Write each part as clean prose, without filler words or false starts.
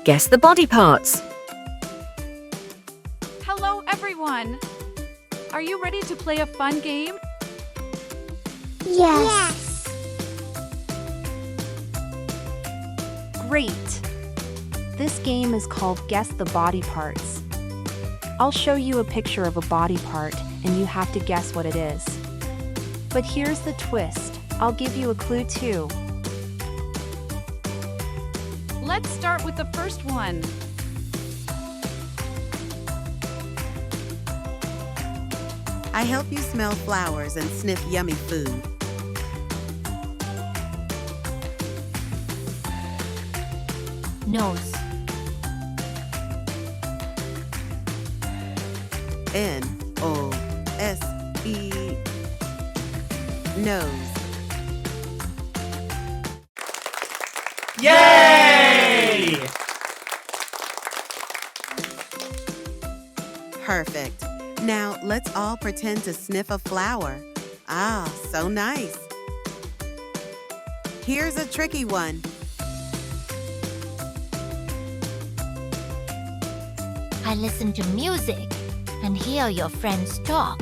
Guess the body parts. Hello, everyone. Are you ready to play a fun game? Yes. Great. This game is called Guess the Body Parts. I'll show you a picture of a body part and you have to guess what it is. But here's the twist. I'll give you a clue too. Let's start with the first one. I help you smell flowers and sniff yummy food. Nose. N-O-S-E. Nose. Yay! Perfect. Now let's all pretend to sniff a flower. Ah, so nice. Here's a tricky one. I listen to music and hear your friends talk.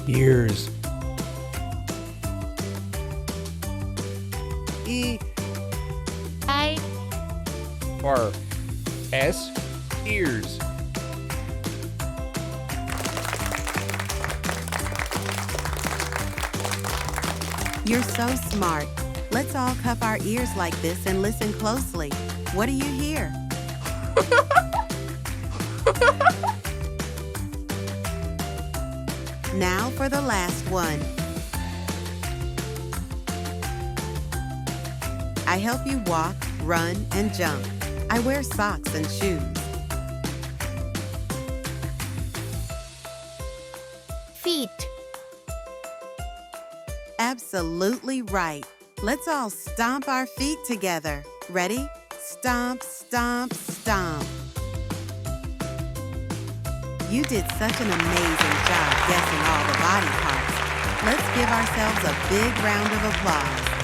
Ears. E. I R. S. Ears. You're so smart. Let's all cup our ears like this and listen closely. What do you hear? Now for the last one. I help you walk, run, and jump. I wear socks and shoes. feet. Absolutely right. Let's all stomp our feet together. Ready? Stomp, stomp, stomp. You did such an amazing job guessing all the body parts. Let's give ourselves a big round of applause.